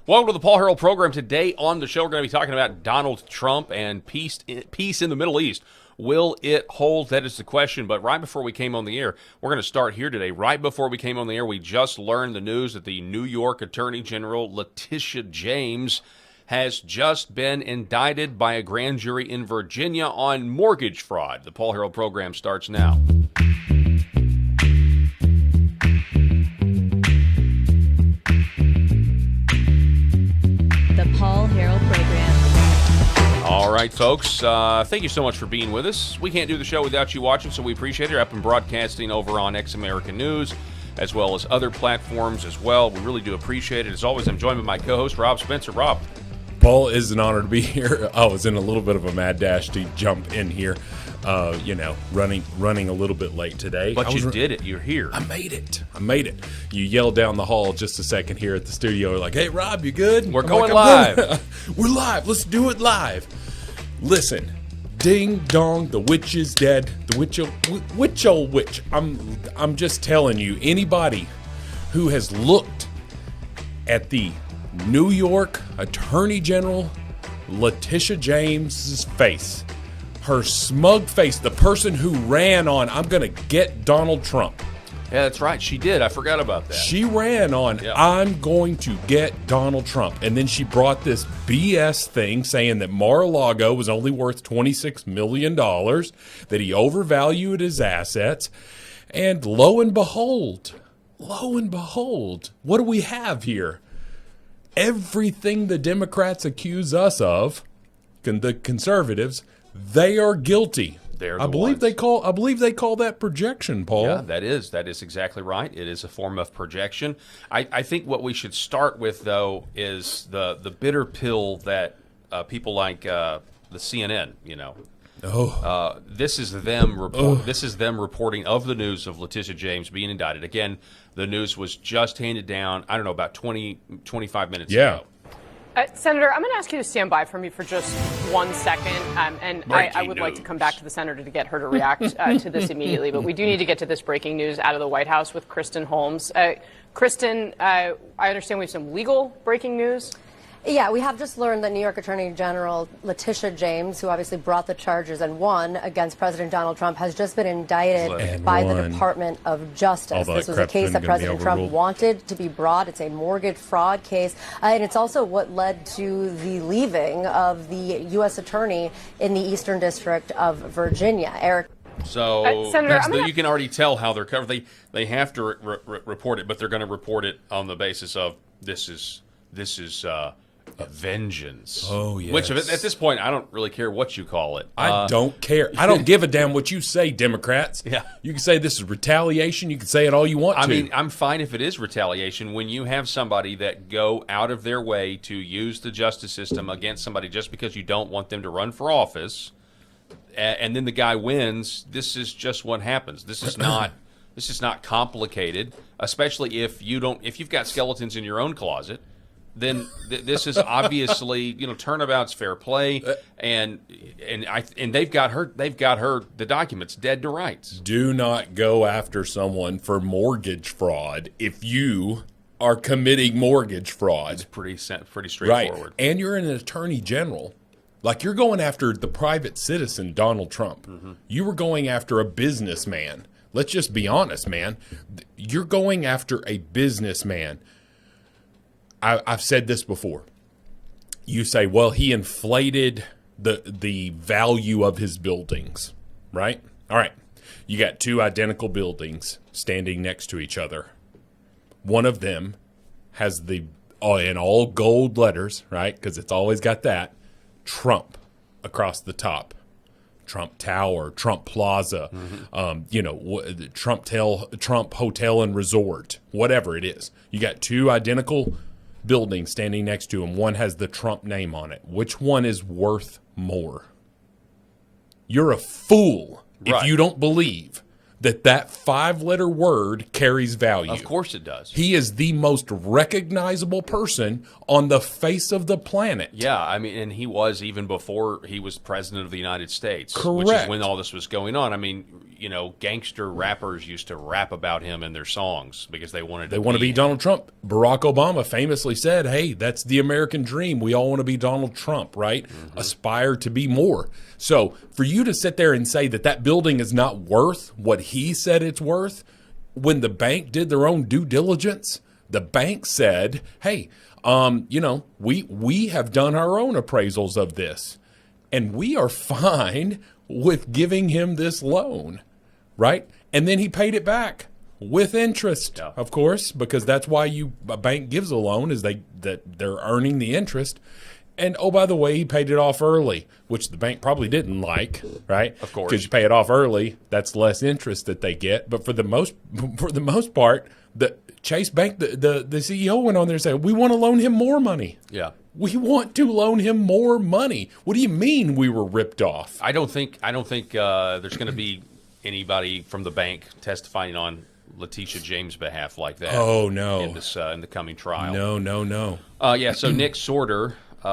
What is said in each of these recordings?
Welcome to the Paul Harrell program. Today on the show, we're going to be talking about Donald Trump and peace in the Middle East. Will it hold? That is the question. But right before we came on the air, we're going to start here today. Right before we came on the air, we just learned the news that the New York Attorney General, Letitia James, has just been indicted by a grand jury in Virginia on mortgage fraud. The Paul Harrell program starts now. Paul Harrell program. All right, folks. Thank you so much for being with us. We can't do the show without you watching, so we appreciate it. You're up and broadcasting over on X American News, as well as other platforms as well. We really do appreciate it. As always, I'm joined by my co-host, Rob Spencer. Rob. Paul, it's an honor to be here. I was in a little bit of a mad dash to jump in here. Running a little bit late today. But you did it. You're here. I made it. You yelled down the hall just a second here at the studio, like, "Hey, Rob, you good?" We're going live. We're live. Let's do it live. Listen, ding dong, the witch is dead. The witch. I'm just telling you, anybody who has looked at the New York Attorney General Letitia James's face, her smug face, the person who ran on, "I'm going to get Donald Trump." Yeah, that's right. She did. I forgot about that. She ran on, "I'm going to get Donald Trump." And then she brought this BS thing saying that Mar-a-Lago was only worth $26 million, that he overvalued his assets. And lo and behold, what do we have here? Everything the Democrats accuse us of, the conservatives, they are guilty. I believe they call that projection, Paul. Yeah, that is exactly right. It is a form of projection. I think what we should start with, though, is the bitter pill that people like the CNN, this is them This is them reporting of the news of Letitia James being indicted. Again, the news was just handed down, I don't know, about 25 minutes ago. Senator, I'm going to ask you to stand by for me for just 1 second, and I would like to come back to the senator to get her to react to this immediately. But we do need to get to this breaking news out of the White House with Kristen Holmes. Kristen, I understand we have some legal breaking news. Yeah, we have just learned that New York Attorney General Letitia James, who obviously brought the charges and won against President Donald Trump, has just been indicted by the Department of Justice. This was a case that President Trump wanted to be brought. It's a mortgage fraud case, and it's also what led to the leaving of the U.S. Attorney in the Eastern District of Virginia, Eric. So Senator, you can already tell how they're covered. They have to report it, but they're going to report it on the basis of this is a vengeance. Oh, yes. Which, at this point, I don't really care what you call it. I don't care. I don't give a damn what you say, Democrats. Yeah. You can say this is retaliation. You can say it all you want to. I mean, I'm fine if it is retaliation when you have somebody that go out of their way to use the justice system against somebody just because you don't want them to run for office, and then the guy wins. This is just what happens. This is not complicated, especially if you've got skeletons in your own closet. Then this is obviously, turnabout's fair play, and they've got her the documents dead to rights. Do not go after someone for mortgage fraud if you are committing mortgage fraud. It's pretty straightforward. Right, and you're an attorney general. Like, you're going after the private citizen, Donald Trump. Mm-hmm. You were going after a businessman. Let's just be honest, man. You're going after a businessman. I've said this before. You say, well, he inflated the value of his buildings, right? All right. You got two identical buildings standing next to each other. One of them has in all gold letters, right? Because it's always got that, Trump across the top. Trump Tower, Trump Plaza, Trump Hotel and Resort, whatever it is. You got two identical building standing next to him. One has the Trump name on it. Which one is worth more? You're a fool if you don't believe that 5-letter word carries value. Of course it does. He is the most recognizable person on the face of the planet. Yeah, I mean, and he was even before he was president of the United States. Correct. Which is when all this was going on. I mean, gangster rappers used to rap about him in their songs because they wanted to be Donald Trump. Barack Obama famously said, hey, that's the American dream. We all want to be Donald Trump, right? Mm-hmm. Aspire to be more. So for you to sit there and say that building is not worth what he said it's worth, when the bank did their own due diligence, the bank said, hey, we have done our own appraisals of this, and we are fine with giving him this loan, right? And then he paid it back with interest, of course, because that's why a bank gives a loan, is that they're earning the interest. And, oh, by the way, he paid it off early, which the bank probably didn't like, right? Of course. Because you pay it off early, that's less interest that they get. But for the most part, the Chase Bank, the CEO went on there and said, we want to loan him more money. Yeah. We want to loan him more money. What do you mean we were ripped off? I don't think there's going to be anybody from the bank testifying on Letitia James' behalf like that. Oh no! In the coming trial. No. So Nick Sorter. We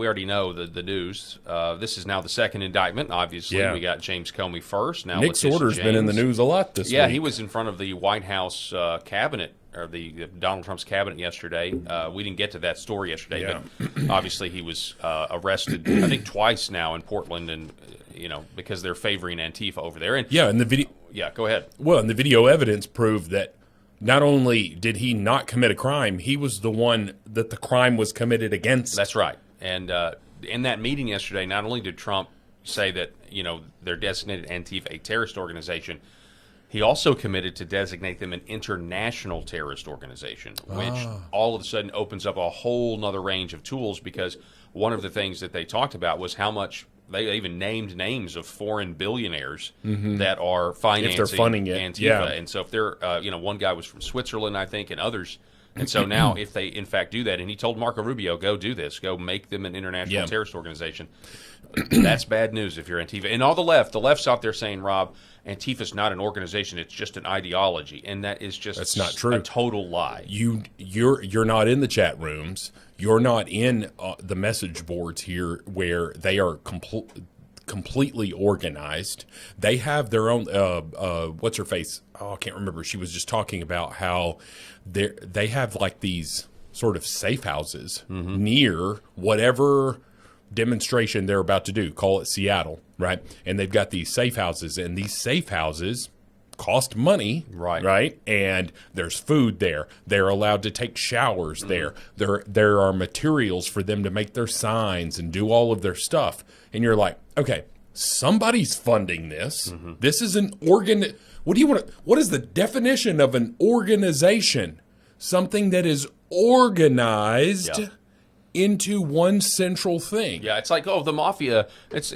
already know the news. This is now the second indictment. Obviously, we got James Comey first. Now Nick Sorter's been in the news a lot this week. Yeah, he was in front of the White House cabinet, or the Donald Trump's cabinet yesterday. We didn't get to that story yesterday, but obviously he was arrested, I think twice now in Portland, and because they're favoring Antifa over there. And the video. Yeah, go ahead. Well, and the video evidence proved that not only did he not commit a crime, he was the one that the crime was committed against. That's right. And in that meeting yesterday, not only did Trump say that they're designated Antifa a terrorist organization, he also committed to designate them an international terrorist organization, which all of a sudden opens up a whole nother range of tools, because one of the things that they talked about was how much they even named names of foreign billionaires that are financing, if they're funding it. Antifa. Yeah. And so if they're, one guy was from Switzerland, I think, and others. And so now if they, in fact, do that, and he told Marco Rubio, go do this, go make them an international terrorist organization, that's bad news if you're Antifa. And all the left's out there saying, Rob, Antifa's not an organization, it's just an ideology. And that is just That's not true. A total lie. You're not in the chat rooms. You're not in the message boards here where they are completely organized. They have their own, what's her face? Oh, I can't remember. She was just talking about how they have like these sort of safe houses near whatever demonstration they're about to do. Call it Seattle, right? And they've got these safe houses, and these safe houses cost money, right? And there's food there. They're allowed to take showers there. There are materials for them to make their signs and do all of their stuff. And you're like, okay, somebody's funding this. This is an organ. What is the definition of an organization? Something that is organized into one central thing. Yeah, it's like, the mafia. That's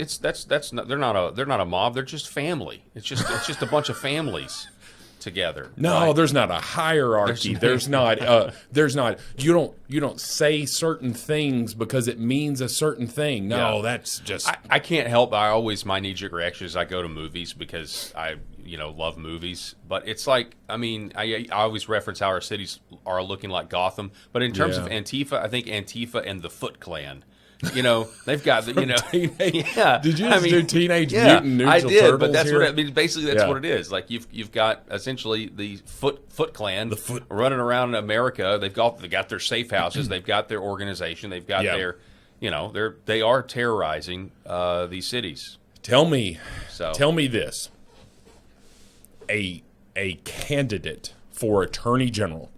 not, they're not a mob. They're just family. It's just a bunch of families together. No, right? There's not a hierarchy. There's not. You don't say certain things because it means a certain thing. No, that's just. I can't help. My knee-jerk reaction is I go to movies because I love movies. But it's like, I always reference how our cities are looking like Gotham. But in terms of Antifa, I think Antifa and the Foot Clan. They've got the, teenage, yeah. Did you just do Teenage Mutant Ninja I did, Turtles but that's here? Basically, that's what it is. Like you've got essentially the Foot Clan running around in America. They've got their safe houses. They've got their organization. They've got their, they are terrorizing these cities. Tell me this: a candidate for attorney general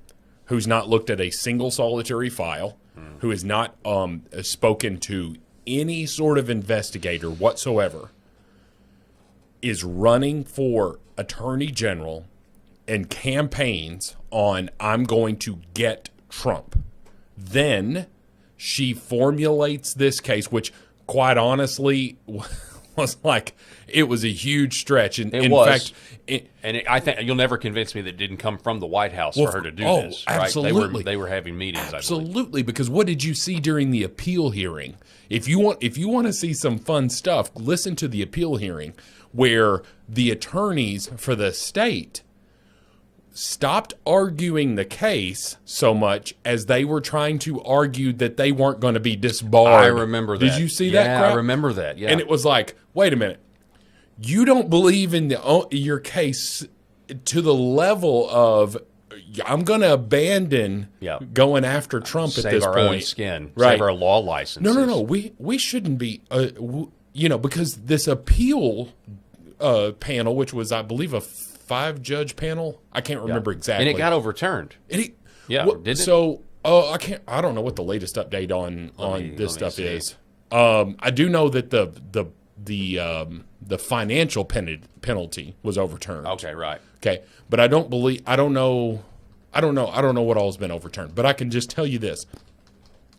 who's not looked at a single solitary file, who has not spoken to any sort of investigator whatsoever, is running for attorney general and campaigns on, I'm going to get Trump. Then she formulates this case, which quite honestly was like, it was a huge stretch. And in fact, I think you'll never convince me that it didn't come from the White House for her to do this. Right? Absolutely. They were having meetings. Absolutely, because what did you see during the appeal hearing? If you want to see some fun stuff, listen to the appeal hearing where the attorneys for the state stopped arguing the case so much as they were trying to argue that they weren't going to be disbarred. I remember that. Did you see that crap? I remember that, yeah. And it was like, wait a minute. you don't believe in your case to the level of I'm going to abandon going after Trump at this point. Save our own skin. Right. Save our law licenses. No. We shouldn't be, because this appeal panel, which was, I believe, a 5-judge panel. I can't remember exactly. And it got overturned. Didn't it? So, I don't know what the latest update on this stuff is. I do know that the financial penalty was overturned. Okay, right. Okay, but I don't know what all has been overturned. But I can just tell you this: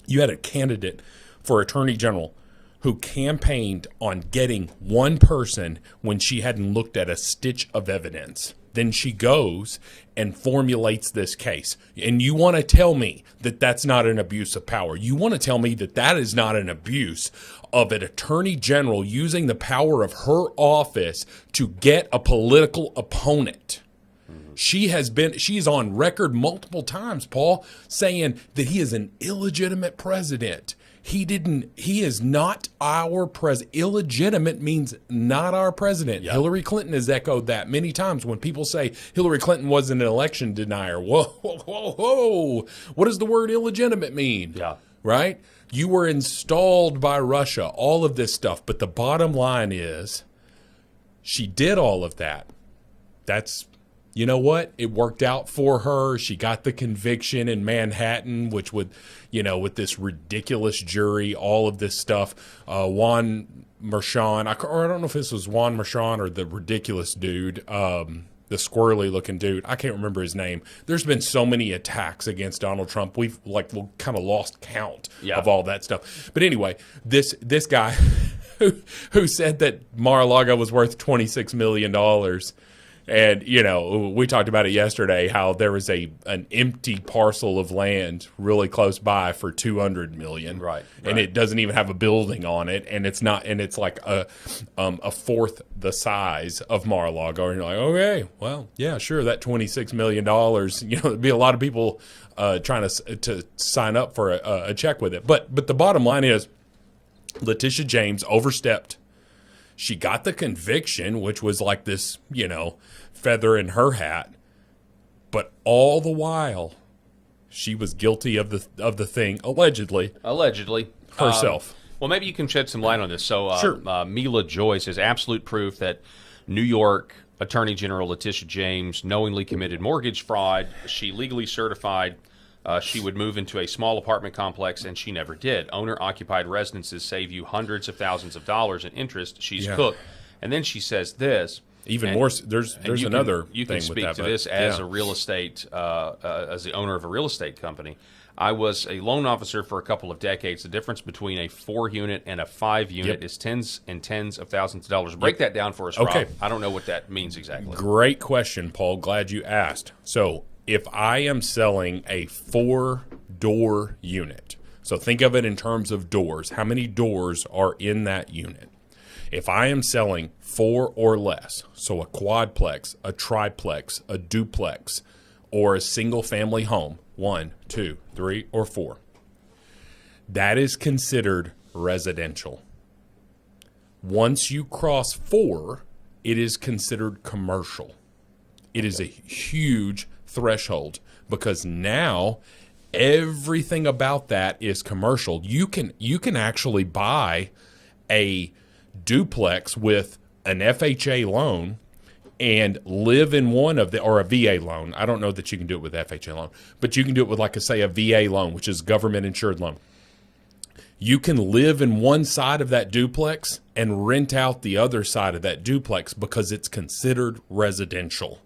you had a candidate for attorney general who campaigned on getting one person when she hadn't looked at a stitch of evidence. Then she goes and formulates this case. And you want to tell me that that's not an abuse of power. You want to tell me that that is not an abuse of an attorney general using the power of her office to get a political opponent. She's on record multiple times, Paul, saying that he is an illegitimate president. He is not our president. Illegitimate means not our president. Yep. Hillary Clinton has echoed that many times when people say Hillary Clinton was an election denier. Whoa. What does the word illegitimate mean? Yeah. Right? You were installed by Russia, all of this stuff. But the bottom line is she did all of that. You know what? It worked out for her. She got the conviction in Manhattan, which would, with this ridiculous jury, all of this stuff. Juan Merchan, I don't know if this was Juan Merchan or the ridiculous dude, the squirrely looking dude. I can't remember his name. There's been so many attacks against Donald Trump. We've kind of lost count of all that stuff. But anyway, this guy who said that Mar-a-Lago was worth $26 million. And, we talked about it yesterday, how there was an empty parcel of land really close by for $200 million. Right. And it doesn't even have a building on it. And it's like a fourth the size of Mar-a-Lago. And you're like, okay, well, yeah, sure. That $26 million, there'd be a lot of people trying to sign up for a check with it. But the bottom line is Letitia James overstepped. She got the conviction, which was like this, feather in her hat. But all the while, she was guilty of the thing, allegedly. Herself. Well, maybe you can shed some light on this. So, Sure. Mila Joyce is absolute proof that New York Attorney General Letitia James knowingly committed mortgage fraud. She legally certified she would move into a small apartment complex, and she never did. Owner-occupied residences save you hundreds of thousands of dollars in interest. She's cooked. And then she says this. More. There's another you thing can speak with that, to this as a real estate, as the owner of a real estate company. I was a loan officer for a couple of decades. The difference between a 4-unit and a 5-unit is tens and tens of thousands of dollars. Break that down for us, Rob. Okay. I don't know what that means exactly. Great question, Paul. Glad you asked. So if I am selling a 4-door unit, so think of it in terms of doors, how many doors are in that unit? If I am selling 4 or less, so a quadplex, a triplex, a duplex, or a single family home, 1, 2, 3, or 4, that is considered residential. Once you cross 4, it is considered commercial. It is a huge threshold because now everything about that is commercial. You can actually buy a duplex with an FHA loan and live in one of or a VA loan. I don't know that you can do it with FHA loan, but you can do it with a VA loan, which is government insured loan. You can live in one side of that duplex and rent out the other side of that duplex because it's considered residential.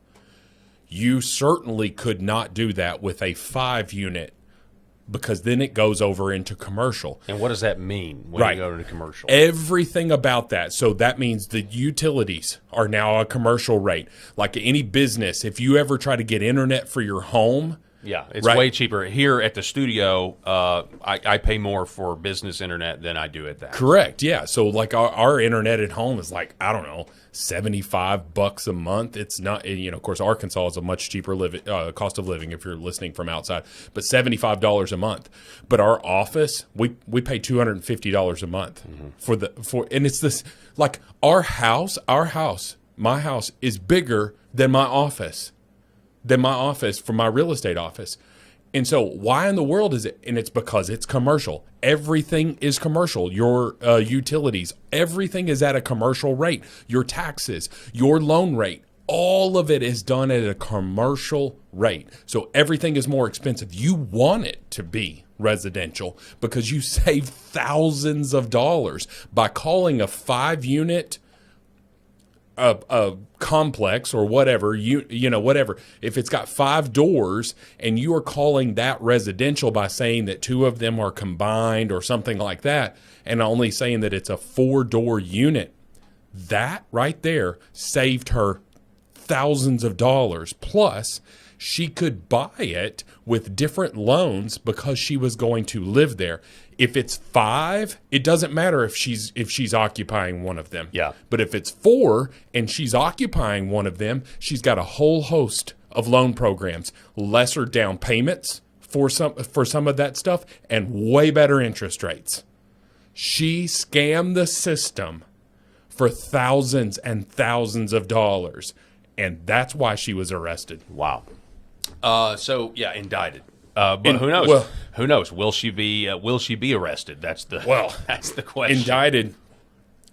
You certainly could not do that with a 5-unit because then it goes over into commercial. And what does that mean when you go into commercial? Everything about that. So that means the utilities are now a commercial rate. Like any business, if you ever try to get internet for your home, Yeah, it's right? way cheaper. Here at the studio, I pay more for business internet than I do at that. Correct, yeah. So like our internet at home is like, I don't know, $75 a month. It's not, of course, Arkansas is a much cheaper cost of living if you're listening from outside, but $75 a month. But our office, we pay $250 a month and it's this, like my house is bigger than my office for my real estate office. And so why in the world is it? And it's because it's commercial. Everything is commercial. Your utilities, everything is at a commercial rate. Your taxes, your loan rate, all of it is done at a commercial rate. So everything is more expensive. You want it to be residential because you save thousands of dollars by calling a 5-unit a complex or whatever, whatever. If it's got 5 doors and you are calling that residential by saying that 2 of them are combined or something like that, and only saying that it's a 4-door unit, that right there saved her thousands of dollars. Plus, she could buy it with different loans because she was going to live there. If it's 5, it doesn't matter if she's occupying one of them. Yeah. But if it's 4 and she's occupying one of them, she's got a whole host of loan programs, lesser down payments for some of that stuff, and way better interest rates. She scammed the system for thousands and thousands of dollars, and that's why she was arrested. Wow. So yeah, indicted. But who knows? Well, who knows? Will she be arrested? That's the question. Indicted.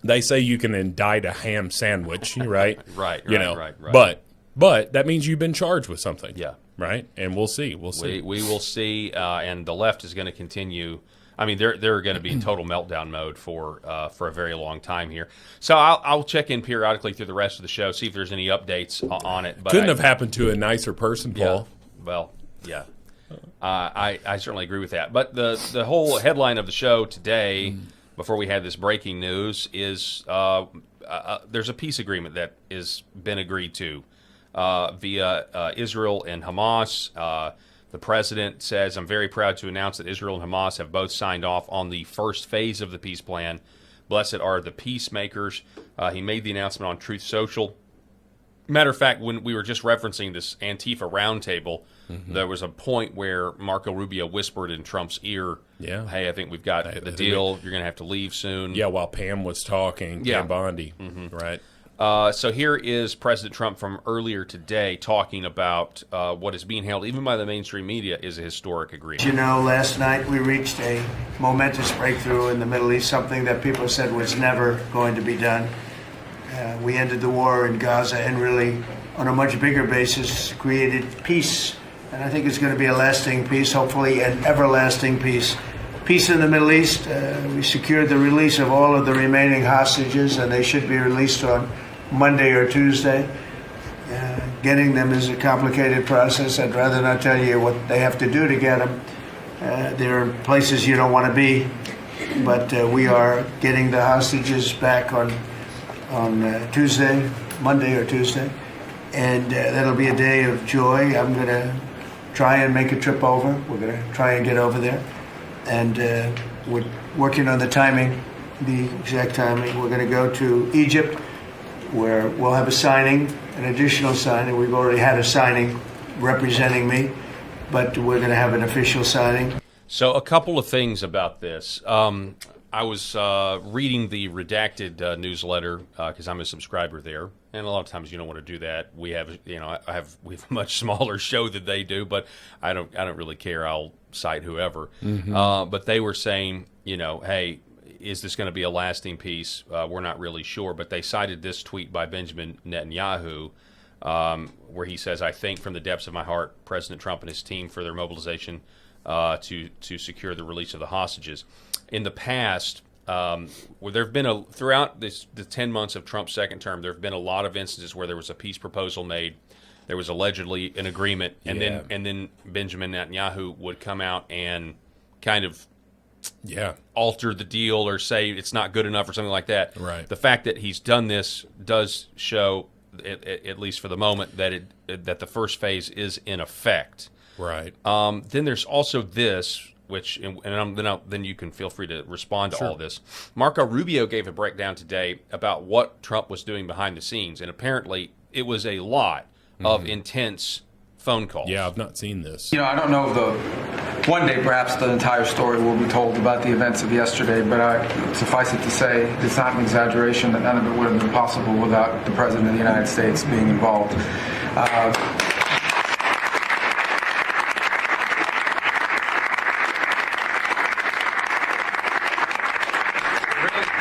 They say you can indict a ham sandwich, right? Right. But that means you've been charged with something. Yeah. Right. And we'll see. We will see. And the left is going to continue. I mean, they're going to be in total meltdown mode for a very long time here. So I'll check in periodically through the rest of the show, see if there's any updates on it. But couldn't have happened to a nicer person, Paul. Yeah, well, yeah. I certainly agree with that. But the whole headline of the show today, before we had this breaking news, is there's a peace agreement that has been agreed to via Israel and Hamas. The president says, "I'm very proud to announce that Israel and Hamas have both signed off on the first phase of the peace plan. Blessed are the peacemakers." He made the announcement on Truth Social. Matter of fact, when we were just referencing this Antifa roundtable, there was a point where Marco Rubio whispered in Trump's ear, "Hey, I think we've got the deal. You're going to have to leave soon." Yeah, while Pam was talking, Pam Bondi, right? So here is President Trump from earlier today talking about what is being hailed, even by the mainstream media, is a historic agreement. You know, last night we reached a momentous breakthrough in the Middle East, something that people said was never going to be done. We ended the war in Gaza and really, on a much bigger basis, created peace. And I think it's going to be a lasting peace, hopefully an everlasting peace. Peace in the Middle East. We secured the release of all of the remaining hostages, and they should be released on Monday or Tuesday. Getting them is a complicated process. I'd rather not tell you what they have to do to get them. There are places you don't want to be, but we are getting the hostages back on Tuesday, Monday or Tuesday, and that'll be a day of joy. I'm going to try and make a trip over. We're going to try and get over there, and we're working on the timing, the exact timing. We're going to go to Egypt, where we'll have a signing, an additional signing. We've already had a signing representing me, but we're going to have an official signing. So a couple of things about this. I was reading the redacted newsletter because I'm a subscriber there, and a lot of times you don't want to do that. We have, we have a much smaller show than they do, but I don't really care. I'll cite whoever. But they were saying, hey, is this going to be a lasting peace? We're not really sure, but they cited this tweet by Benjamin Netanyahu, where he says, "I thank from the depths of my heart President Trump and his team for their mobilization to secure the release of the hostages." In the past, where there have been throughout the 10 months of Trump's second term, there have been a lot of instances where there was a peace proposal made, there was allegedly an agreement, and then Benjamin Netanyahu would come out and kind of alter the deal or say it's not good enough or something like that. Right. The fact that he's done this does show, at least for the moment, that the first phase is in effect. Right. Then there's also this, which, then you can feel free to respond to all this. Marco Rubio gave a breakdown today about what Trump was doing behind the scenes, and apparently it was a lot of intense phone calls. Yeah, I've not seen this. I don't know one day perhaps the entire story will be told about the events of yesterday, but suffice it to say, it's not an exaggeration that none of it would have been possible without the President of the United States being involved.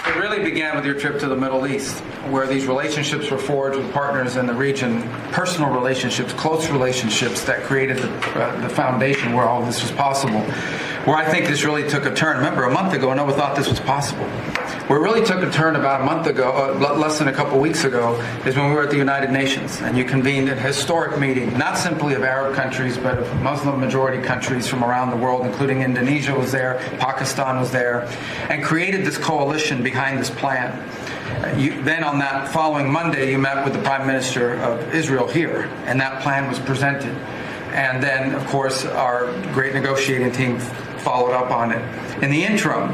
It really began with your trip to the Middle East, where these relationships were forged with partners in the region, personal relationships, close relationships that created the foundation where all this was possible. Where I think this really took a turn. Remember, a month ago, no one thought this was possible. Where it really took a turn about a month ago, less than a couple weeks ago, is when we were at the United Nations and you convened a historic meeting, not simply of Arab countries, but of Muslim majority countries from around the world, including Indonesia was there, Pakistan was there, and created this coalition behind this plan. Then on that following Monday, you met with the Prime Minister of Israel here, and that plan was presented. And then, of course, our great negotiating team followed up on it. In the interim,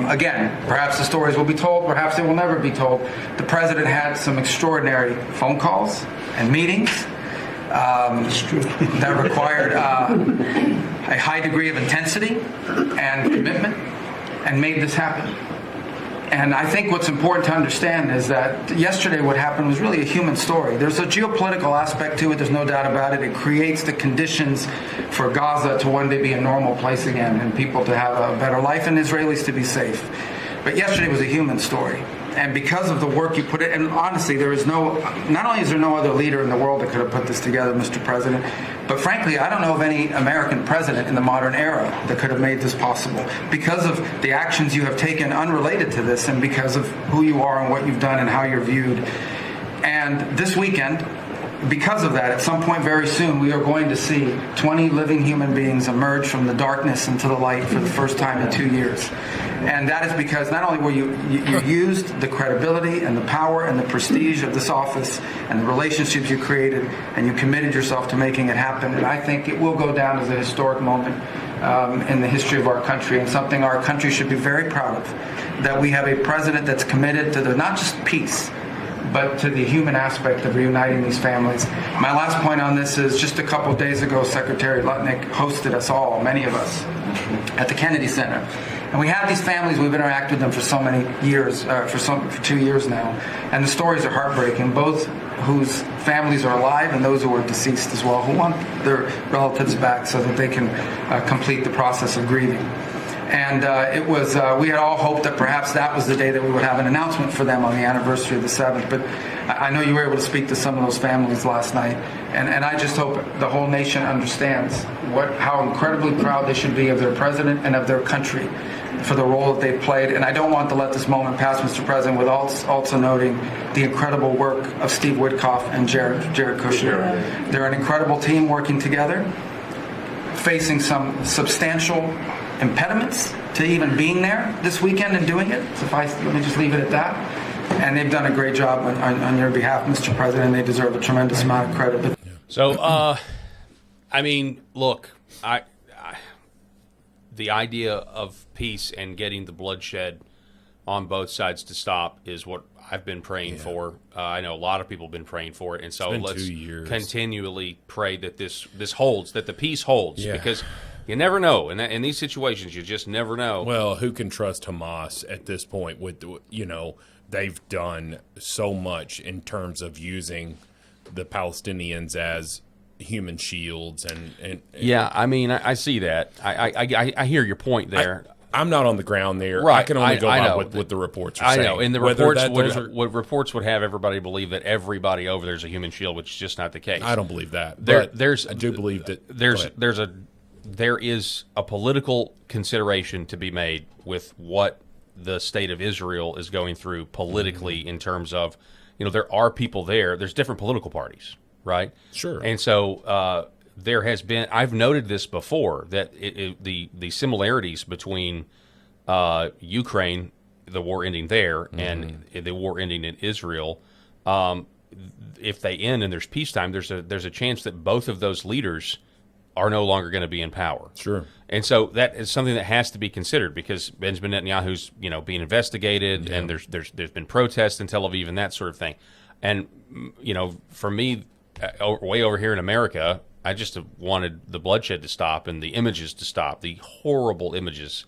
again, perhaps the stories will be told, perhaps they will never be told. The President had some extraordinary phone calls and meetings that required a high degree of intensity and commitment and made this happen. And I think what's important to understand is that yesterday what happened was really a human story. There's a geopolitical aspect to it, there's no doubt about it. It creates the conditions for Gaza to one day be a normal place again and people to have a better life and Israelis to be safe. But yesterday was a human story. And because of the work you put in, and honestly, not only is there no other leader in the world that could have put this together, Mr. President, but frankly, I don't know of any American president in the modern era that could have made this possible. Because of the actions you have taken unrelated to this and because of who you are and what you've done and how you're viewed. And this weekend, because of that, at some point very soon, we are going to see 20 living human beings emerge from the darkness into the light for the first time in 2 years. And that is because not only were you used the credibility and the power and the prestige of this office and the relationships you created, and you committed yourself to making it happen. And I think it will go down as a historic moment in the history of our country, and something our country should be very proud of, that we have a president that's committed to not just peace, but to the human aspect of reuniting these families. My last point on this is just a couple of days ago, Secretary Lutnick hosted us all, many of us, at the Kennedy Center. And we have these families, we've interacted with them for so many years, for 2 years now. And the stories are heartbreaking, both whose families are alive and those who are deceased as well, who want their relatives back so that they can complete the process of grieving. And we had all hoped that perhaps that was the day that we would have an announcement for them on the anniversary of the 7th. But I know you were able to speak to some of those families last night. And I just hope the whole nation understands how incredibly proud they should be of their president and of their country for the role that they've played. And I don't want to let this moment pass, Mr. President, without also noting the incredible work of Steve Witkoff and Jared Kushner. They're an incredible team working together, facing some substantial impediments to even being there this weekend and doing it. Let me just leave it at that. And they've done a great job on your behalf, Mr. President, and they deserve a tremendous amount of credit. So, I mean, look, the idea of peace and getting the bloodshed on both sides to stop is what I've been praying for. I know a lot of people have been praying for it, and so let's continually pray that this holds, that the peace holds, because you never know. In these situations, you just never know. Well, who can trust Hamas at this point? They've done so much in terms of using the Palestinians as human shields and yeah, I mean, I see that. I hear your point there. I'm not on the ground there. Right. I can only go by what the reports are saying. I know, and the reports would have everybody believe that everybody over there is a human shield, which is just not the case. I don't believe that. I do believe that there is a political consideration to be made with what the state of Israel is going through politically in terms of, there are people there. There's different political parties, right? Sure. And so there has been, I've noted this before, that the similarities between Ukraine, the war ending there, and the war ending in Israel, if they end and there's peacetime, there's a chance that both of those leaders are no longer going to be in power. Sure. And so that is something that has to be considered because Benjamin Netanyahu's, being investigated, and there's been protests in Tel Aviv and that sort of thing. And for me, way over here in America, I just have wanted the bloodshed to stop and the images to stop, the horrible images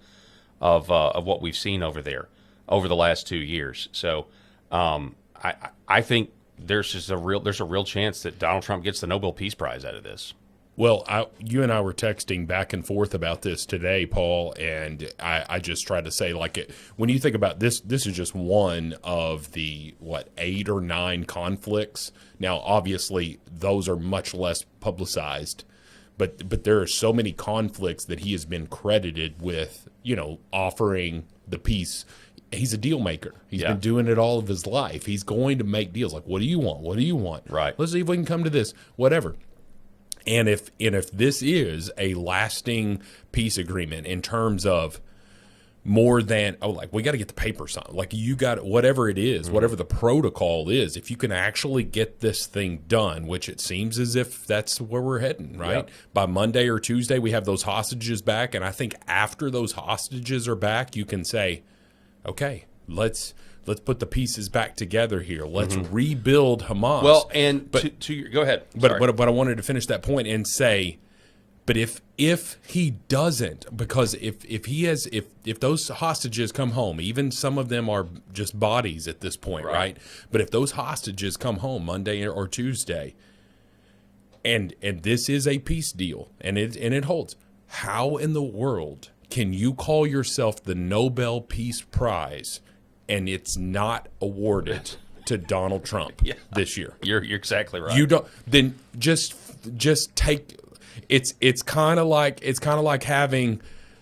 of what we've seen over there over the last 2 years. So I think there's a real chance that Donald Trump gets the Nobel Peace Prize out of this. Well, you and I were texting back and forth about this today, Paul, and I just tried to say, when you think about this is just one of the, 8 or 9 conflicts. Now, obviously, those are much less publicized, but there are so many conflicts that he has been credited with, offering the peace. He's a deal maker. He's been doing it all of his life. He's going to make deals. Like, what do you want? What do you want? Right. Let's see if we can come to this, whatever. And if this is a lasting peace agreement in terms of more than, we got to get the paper signed. You got whatever it is, whatever the protocol is, if you can actually get this thing done, which it seems as if that's where we're heading, right? Yep. By Monday or Tuesday, we have those hostages back. And I think after those hostages are back, you can say, okay, let's put the pieces back together here. Let's rebuild Hamas. Well, and go ahead. But I wanted to finish that point and say, but if he doesn't, because if those hostages come home, even some of them are just bodies at this point, right? But if those hostages come home Monday or Tuesday, and this is a peace deal, and it holds, how in the world can you call yourself the Nobel Peace Prize and it's not awarded to Donald Trump this year? You're exactly right. You don't. Then just take. It's kind of like having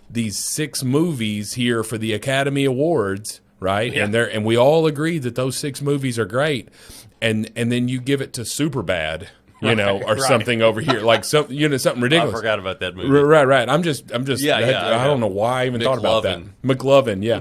these 6 movies here for the Academy Awards, right? Yeah. And we all agree that those 6 movies are great, and then you give it to Superbad, or something over here, something ridiculous. I forgot about that movie. Right. I'm just. I know. don't know why I even thought about that. McLovin, yeah.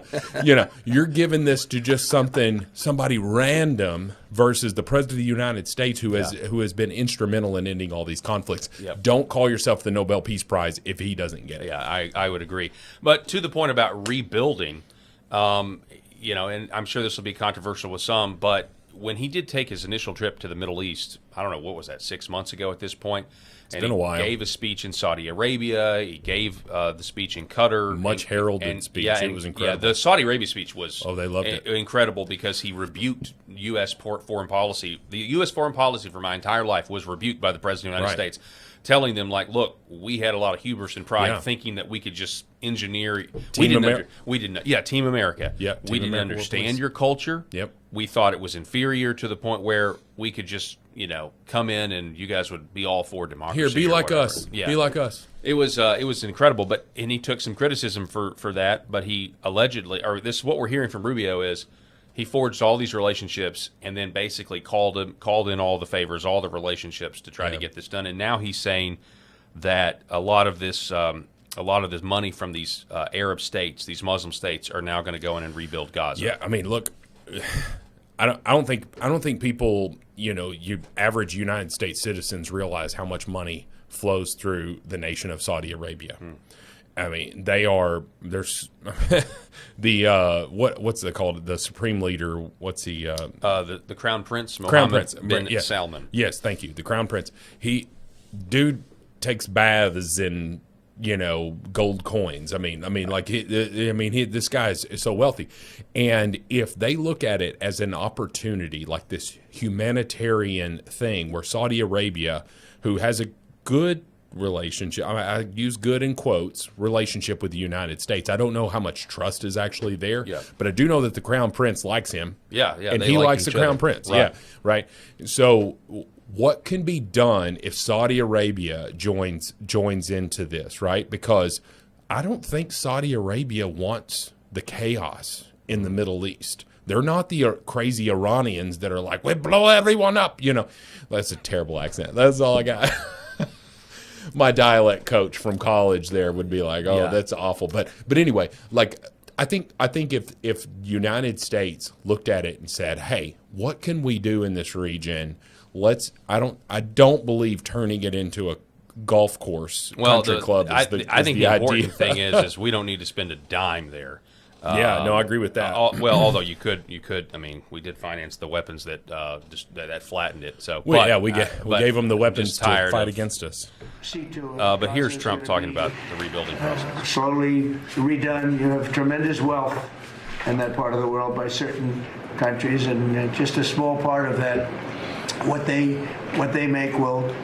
You're giving this to just somebody random versus the President of the United States who has been instrumental in ending all these conflicts. Yep. Don't call yourself the Nobel Peace Prize if he doesn't get it. Yeah, I would agree. But to the point about rebuilding, and I'm sure this will be controversial with some, but when he did take his initial trip to the Middle East, I don't know, what was that, 6 months ago at this point? It's been a while. He gave a speech in Saudi Arabia. He gave the speech in Qatar. Much heralded speech. It was incredible. Yeah, the Saudi Arabia speech was they loved it. Incredible because he rebuked U.S. foreign policy. The U.S. foreign policy for my entire life was rebuked by the President of the United States, telling them, look, we had a lot of hubris and pride thinking that we could just engineer. Team America. Yep, we didn't understand your culture. Yep. We thought it was inferior to the point where we could just, come in and you guys would be all for democracy. Here, be like whatever. us. Yeah. Be like us. It was incredible, and he took some criticism for that, but he allegedly, or this is what we're hearing from Rubio is, he forged all these relationships and then basically called in all the favors, all the relationships to try to get this done. And now he's saying that a lot of this money from these Arab states, these Muslim states, are now going to go in and rebuild Gaza. Yeah, I mean, look, I don't think people, you average United States citizens realize how much money flows through the nation of Saudi Arabia. I mean, there's what's it called? The supreme leader. What's he? The Crown Prince, Mohammed bin Salman. Yes, thank you. The Crown Prince. Dude takes baths in gold coins. This guy is so wealthy, and if they look at it as an opportunity, like this humanitarian thing, where Saudi Arabia, who has a good relationship, I use good in quotes, relationship with the United States. I don't know how much trust is actually there, but I do know that the Crown Prince likes him. And he likes the Crown Prince. Right. Yeah, right. So what can be done if Saudi Arabia joins into this, right? Because I don't think Saudi Arabia wants the chaos in the Middle East. They're not the crazy Iranians that are like, we blow everyone up. That's a terrible accent. That's all I got. My dialect coach from college there would be like, "Oh, that's awful." But anyway, I think if United States looked at it and said, "Hey, what can we do in this region? I don't believe turning it into golf course, Well, country club. I think the important thing is we don't need to spend a dime there. Yeah, no, I agree with that. Well, although you could. I mean, we did finance the weapons that that flattened it. So, we gave them the weapons to fight against us. But here's Trump talking about the rebuilding process. Slowly redone. You have tremendous wealth in that part of the world by certain countries, and just a small part of that, what they make will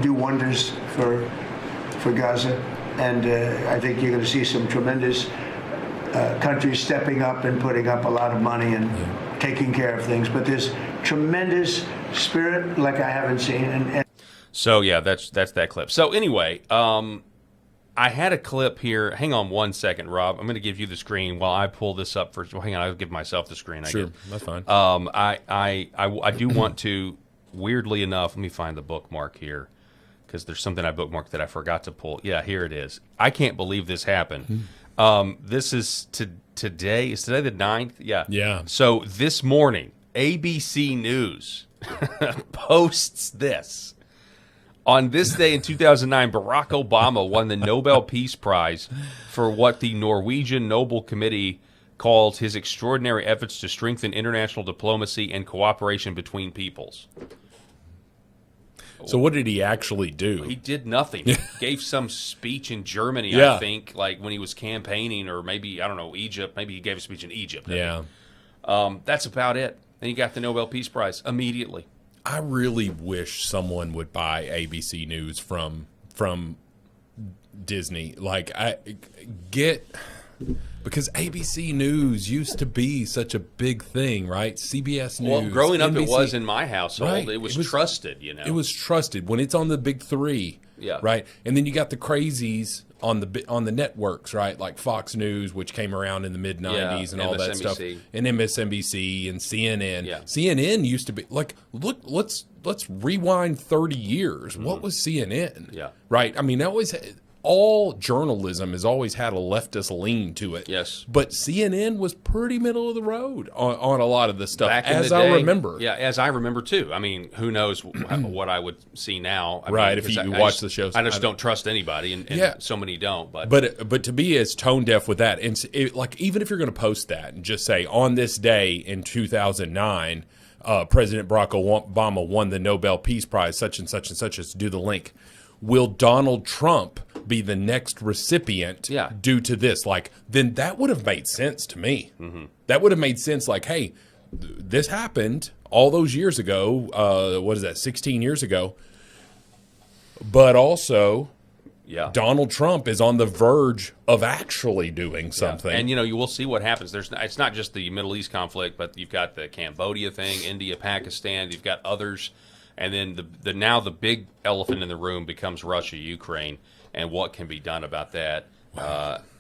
do wonders for Gaza. And I think you're going to see some tremendous countries stepping up and putting up a lot of money and taking care of things. But there's tremendous spirit like I haven't seen. And so yeah, that's that clip. So anyway, I had a clip here. Hang on one second, Rob. I'm going to give you the screen while I pull this up first. Well, hang on, I'll give myself the screen. Sure, that's fine. I do want to. Weirdly enough, let me find the bookmark here because there's something I bookmarked that I forgot to pull. Yeah, here it is. I can't believe this happened. This is today. Is today the 9th? Yeah. Yeah. So this morning, ABC News posts this. On this day in 2009, Barack Obama won the Nobel Peace Prize for what the Norwegian Nobel Committee called his extraordinary efforts to strengthen international diplomacy and cooperation between peoples. So what did he actually do? He did nothing. He gave some speech in Germany, Yeah. I think, like when he was campaigning, or maybe, I don't know, Egypt. Maybe he gave a speech in Egypt. Yeah. That's about it. And he got the Nobel Peace Prize immediately. I really wish someone would buy ABC News from Disney. Like, because ABC News used to be such a big thing, right? CBS News. Well, growing up, NBC. it was in my household. Right. It was trusted, you know. It was trusted when it's on the big three. Yeah. Right. And then you got the crazies on the networks, right? Like Fox News, which came around in the mid '90s, and all that stuff, and MSNBC and CNN. Yeah. CNN used to be like, look, let's rewind 30 years. What was CNN? Yeah. Right. I mean, all journalism has always had a leftist lean to it. Yes. But CNN was pretty middle of the road on a lot of this stuff, Back in as the I day, remember. Yeah, as I remember, too. I mean, who knows what I would see now. I Right, mean, if you 'cause watch the shows. I just don't trust anybody, and Yeah. so many don't. But to be as tone deaf with that, and like even if you're going to post that and just say on this day in 2009, President Barack Obama won the Nobel Peace Prize, such and such and such, as do the link. Will Donald Trump be the next recipient due to this? Like, then that would have made sense to me. Mm-hmm. That would have made sense. Like, hey, this happened all those years ago. What is that? 16 years ago. But also, Donald Trump is on the verge of actually doing something. And, you will see what happens. It's not just the Middle East conflict, but you've got the Cambodia thing, India, Pakistan. You've got others. And then now the big elephant in the room becomes Russia, Ukraine, and what can be done about that.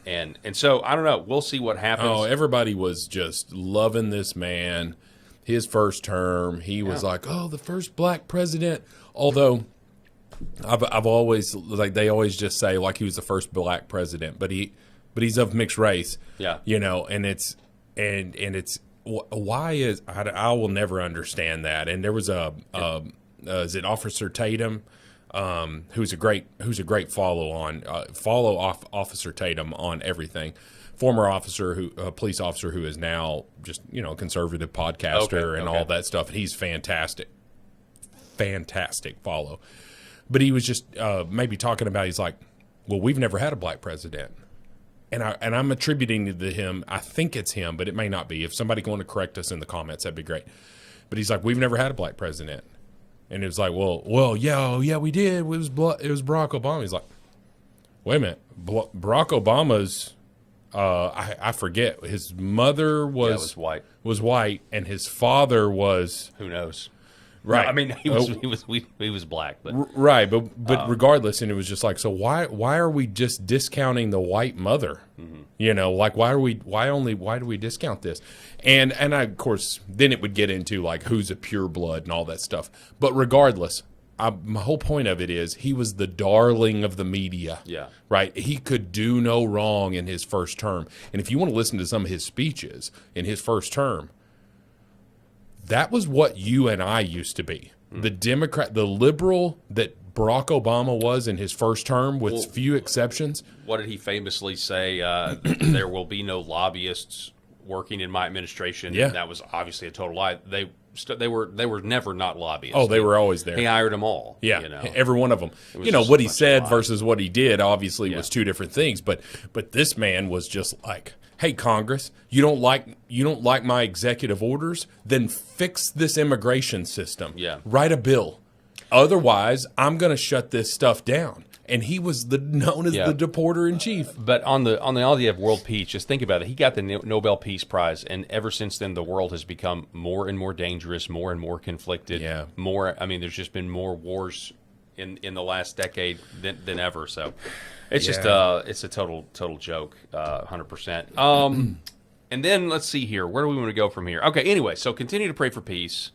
And so, I don't know. We'll see what happens. Oh, everybody was just loving this man. His first term, he was like, oh, the first black president. Although I've always, like, they always just say like he was the first black president, but he's of mixed race. Yeah. And it's why is I will never understand that. And there was is it Officer Tatum, who's a great follow Officer Tatum on everything. Former police officer who is now just conservative podcaster and all that stuff. And he's fantastic follow. But he was just maybe talking about, he's like, well, we've never had a black president. And I'm attributing it to him. I think it's him, but it may not be. If somebody want to correct us in the comments, that'd be great. But he's like, we've never had a black president. And it was like, well, yeah, we did. It was Barack Obama. He's like, wait a minute, Barack Obama's, I forget, his mother was white, and his father was, who knows? Right. No, I mean, he was black, but right. But regardless, and it was just like, so why are we just discounting the white mother? Mm-hmm. Like why do we discount this? And I, of course, then it would get into like who's a pure blood and all that stuff. But regardless, my whole point of it is he was the darling of the media. Yeah. Right. He could do no wrong in his first term. And if you want to listen to some of his speeches in his first term, that was what you and I used to be. The Democrat, the liberal that Barack Obama was in his first term, with few exceptions. What did he famously say? There will be no lobbyists working in my administration. Yeah. And that was obviously a total lie. They were never not lobbyists. Oh, they were always there. He hired them all. Yeah, you know? every one of them. You know, what he said versus what he did obviously was two different things. But this man was just like, hey, Congress, you don't like my executive orders? Then fix this immigration system. Yeah. Write a bill. Otherwise, I'm going to shut this stuff down. And he was known as the deporter in chief. But on the idea of world peace, just think about it. He got the Nobel Peace Prize, and ever since then, the world has become more and more dangerous, more and more conflicted. Yeah. There's just been more wars in the last decade than ever. So it's just it's a total joke, 100%. And then let's see here. Where do we want to go from here? Okay. Anyway, so continue to pray for peace.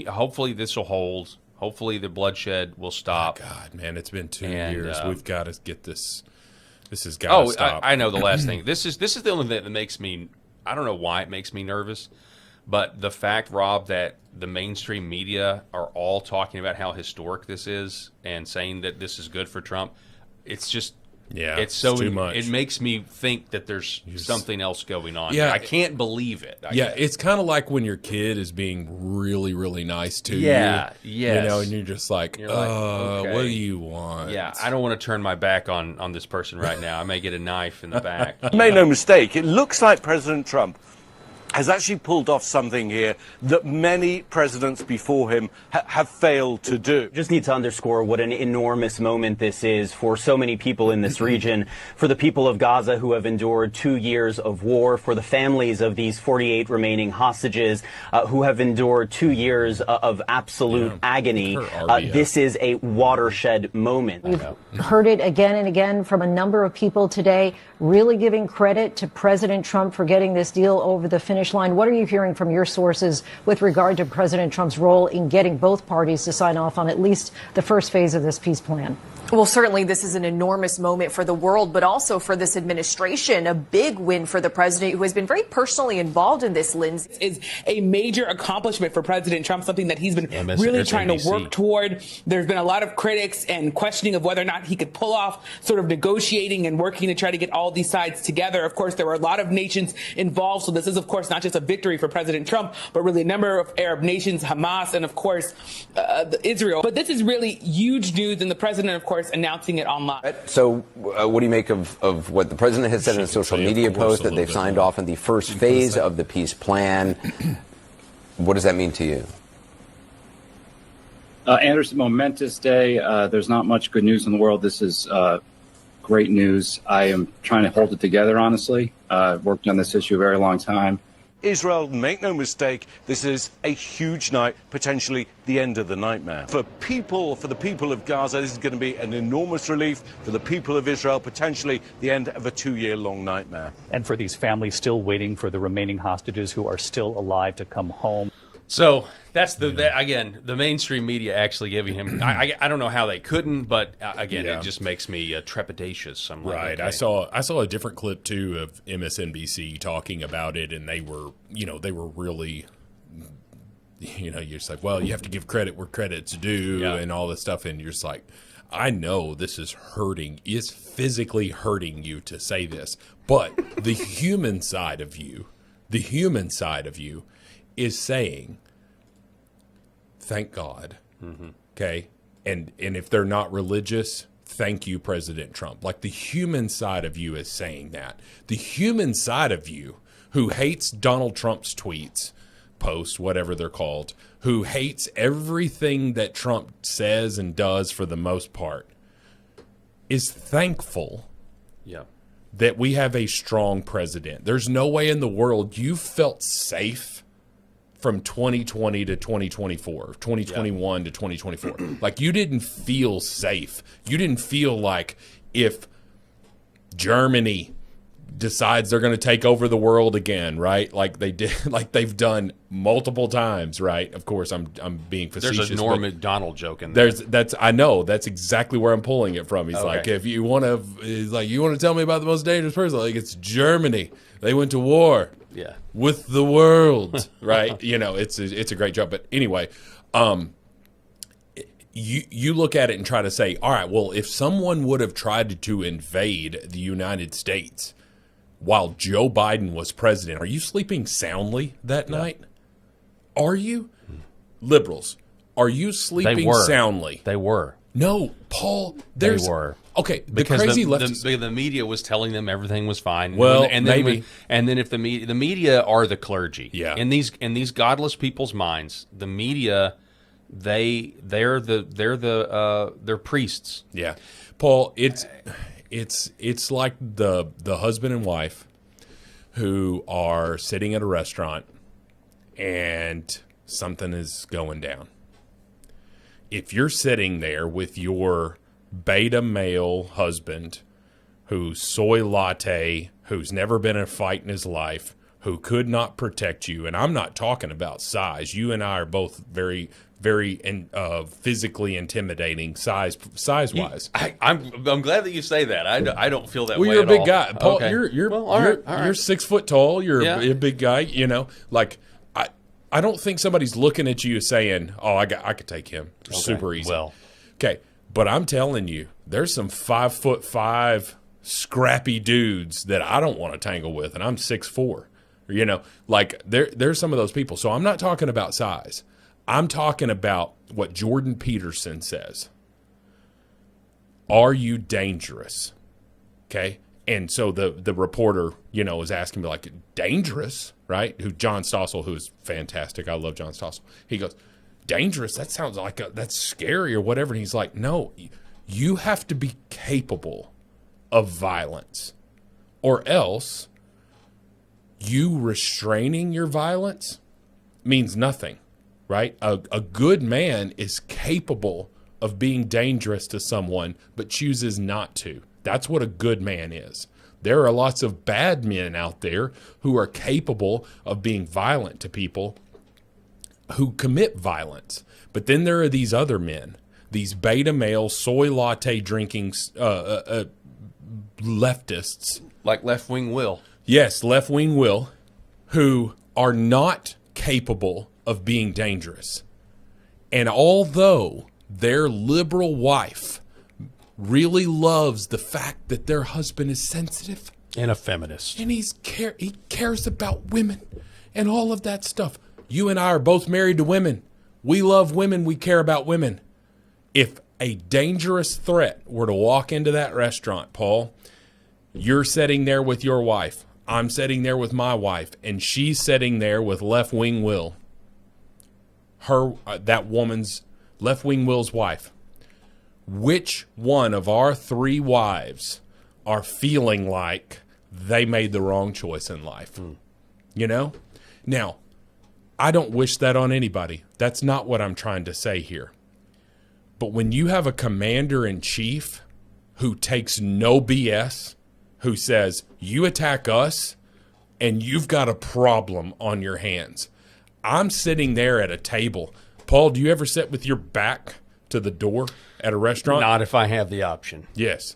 Hopefully, this will hold. Hopefully the bloodshed will stop. Oh, God, man, it's been 2 years. We've got to get this. This has got to stop. I know the last thing. This is the only thing that makes me. I don't know why it makes me nervous, but the fact, Rob, that the mainstream media are all talking about how historic this is and saying that this is good for Trump. It's just. Yeah, it's so too much. It makes me think that there's something else going on. Yeah, I can't believe it. It's kind of like when your kid is being really, really nice to you. Yes. You know, and you're just like, okay. What do you want? Yeah, I don't want to turn my back on this person right now. I may get a knife in the back. Make no mistake, it looks like President Trump has actually pulled off something here that many presidents before him have failed to do. Just need to underscore what an enormous moment this is for so many people in this region, for the people of Gaza who have endured 2 years of war, for the families of these 48 remaining hostages who have endured 2 years of absolute agony. This is a watershed moment. We've heard it again and again from a number of people today, really giving credit to President Trump for getting this deal over the finish line. What are you hearing from your sources with regard to President Trump's role in getting both parties to sign off on at least the first phase of this peace plan? Well, certainly this is an enormous moment for the world, but also for this administration, a big win for the president who has been very personally involved in this, Lindsay. Is a major accomplishment for President Trump, something that he's been really trying to work toward. There's been a lot of critics and questioning of whether or not he could pull off sort of negotiating and working to try to get all these sides together. Of course, there were a lot of nations involved, so this is, of course, not just a victory for President Trump, but really a number of Arab nations, Hamas, and, of course, Israel. But this is really huge news, and the president, of course, announcing it online. So what do you make of what the president has said in a social media post, that they've signed off on the first phase of the peace plan? What does that mean to you? Anderson, momentous day. There's not much good news in the world. This is great news. I am trying to hold it together, honestly. Worked on this issue a very long time. Israel, make no mistake, this is a huge night, potentially the end of the nightmare. For the people of Gaza, this is going to be an enormous relief. For the people of Israel, potentially the end of a 2-year-long nightmare. And for these families still waiting for the remaining hostages who are still alive to come home. So that's again, the mainstream media actually giving him. I don't know how they couldn't, but again, it just makes me trepidatious. I'm like, right. Okay. I saw a different clip too of MSNBC talking about it, and they were really, you're just like, well, you have to give credit where credit's due, and all this stuff, and you're just like, I know this is hurting. It's physically hurting you to say this, but the human side of you is saying, thank God. Okay. And if they're not religious, thank you, President Trump. Like, the human side of you is saying that. The human side of you who hates Donald Trump's tweets, posts, whatever they're called, who hates everything that Trump says and does for the most part, is thankful that we have a strong president. There's no way in the world you felt safe from 2020 to 2024, 2021 to 2024. Like, you didn't feel safe. You didn't feel like if Germany decides they're going to take over the world again, right? Like they did, like they've done multiple times, right? Of course, I'm being facetious. There's a Norm Macdonald joke in there. I know that's exactly where I'm pulling it from. He's like, if you want to tell me about the most dangerous person, like, it's Germany. They went to war. Yeah. With the world, right? It's a great job. But anyway, you look at it and try to say, all right, well, if someone would have tried to invade the United States while Joe Biden was president, are you sleeping soundly that night? Are you? Liberals, are you sleeping soundly? They were. No, Paul, They were. Okay, because crazy the media was telling them everything was fine. Well, and then maybe. And then if the media are the clergy. Yeah. In these godless people's minds, the media, they're priests. Yeah, Paul, it's like the husband and wife who are sitting at a restaurant and something is going down. If you're sitting there with your beta male husband who's soy latte, who's never been in a fight in his life, who could not protect you, and I'm not talking about size. You and I are both very, very physically intimidating size-wise. I'm glad that you say that. I don't feel that way. Well, you're a big all. guy, Paul. Okay. You're 6 foot tall. You're a big guy. You know, like I don't think somebody's looking at you saying, "Oh, I could take him super easy." Well, okay, but I'm telling you, there's some 5'5" scrappy dudes that I don't want to tangle with, and I'm 6'4". You know, like there's some of those people. So I'm not talking about size. I'm talking about what Jordan Peterson says. Are you dangerous? Okay. And so the reporter, you know, is asking me, like, dangerous, right? Who John Stossel, who is fantastic. I love John Stossel. He goes, dangerous? That sounds like that's scary or whatever. And he's like, no, you have to be capable of violence, or else you restraining your violence means nothing, right? A good man is capable of being dangerous to someone, but chooses not to. That's what a good man is. There are lots of bad men out there who are capable of being violent to people who commit violence. But then there are these other men, these beta male, soy latte drinking leftists. Like Left-Wing Will. Yes, Left-Wing Will, who are not capable of being dangerous. And although their liberal wife really loves the fact that their husband is sensitive and a feminist, and he cares about women and all of that stuff. You and I are both married to women. We love women. We care about women. If a dangerous threat were to walk into that restaurant, Paul, you're sitting there with your wife. I'm sitting there with my wife, and she's sitting there with Left-Wing Will. That woman's Left-Wing Will's wife. Which one of our three wives are feeling like they made the wrong choice in life? You know? Now, I don't wish that on anybody. That's not what I'm trying to say here. But when you have a commander-in-chief who takes no BS, who says, you attack us and you've got a problem on your hands. I'm sitting there at a table. Paul, do you ever sit with your back to the door at a restaurant? Not if I have the option. Yes.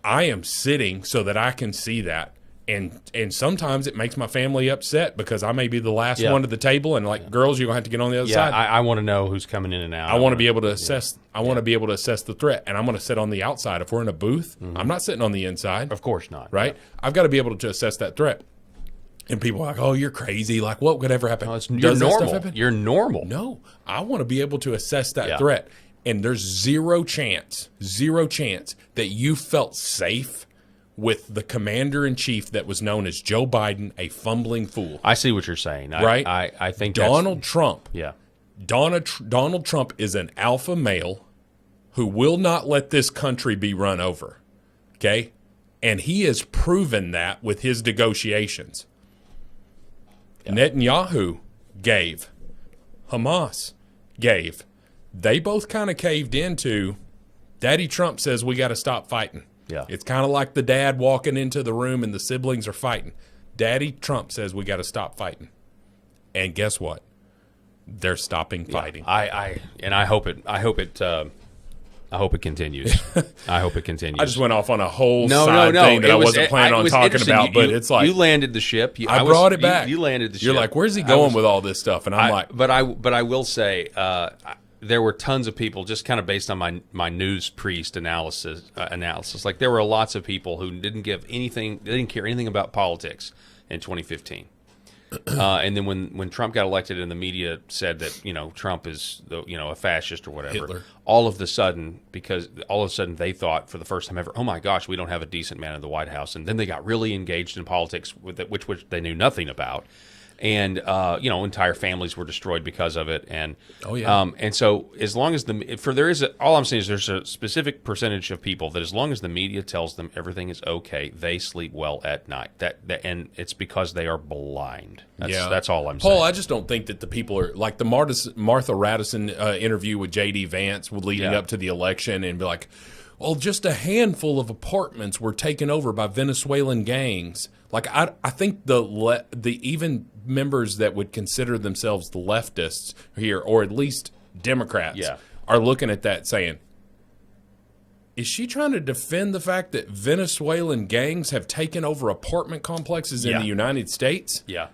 I am sitting so that I can see that. And sometimes it makes my family upset because I may be the last one to the table and like, girls, you're going to have to get on the other side. I want to know who's coming in and out. I want to be able to assess. I want to be able to assess the threat, and I'm going to sit on the outside. If we're in a booth, I'm not sitting on the inside. Of course not. Right? Yeah. I've got to be able to assess that threat. And people are like, "Oh, you're crazy! Like, what could ever happen?" You're normal. You're normal. No, I want to be able to assess that threat, and there's zero chance that you felt safe with the commander-in-chief that was known as Joe Biden, a fumbling fool. I see what you're saying. Right? I think Donald Trump. Yeah. Donald Trump is an alpha male who will not let this country be run over. Okay? And he has proven that with his negotiations. Yeah. Netanyahu gave. Hamas gave. They both kind of caved into, Daddy Trump says we got to stop fighting. Yeah. It's kind of like the dad walking into the room and the siblings are fighting. Daddy Trump says we got to stop fighting. And guess what? They're stopping fighting. I hope it continues. I hope it continues. I just went off on a whole side thing that I wasn't planning on talking about, but it's like you landed the ship. I brought it back. You landed the ship. You're like, where's he going with all this stuff? And I'm like, but I will say, there were tons of people, just kind of based on my news priest analysis. Like there were lots of people who didn't care anything about politics in 2015. And then when Trump got elected and the media said that Trump is a fascist or whatever, Hitler. all of a sudden they thought for the first time ever, oh my gosh, we don't have a decent man in the White House. And then they got really engaged in politics with it, which they knew nothing about. And entire families were destroyed because of it. And and so as long as all I'm saying is there's a specific percentage of people that as long as the media tells them everything is okay, they sleep well at night. And it's because they are blind. That's all I'm saying. Paul, I just don't think that the people are like the Martha Radisson interview with J.D. Vance leading up to the election and be like, well, just a handful of apartments were taken over by Venezuelan gangs. Like I think the even members that would consider themselves the leftists here, or at least Democrats, are looking at that saying, is she trying to defend the fact that Venezuelan gangs have taken over apartment complexes in the United States? Yeah.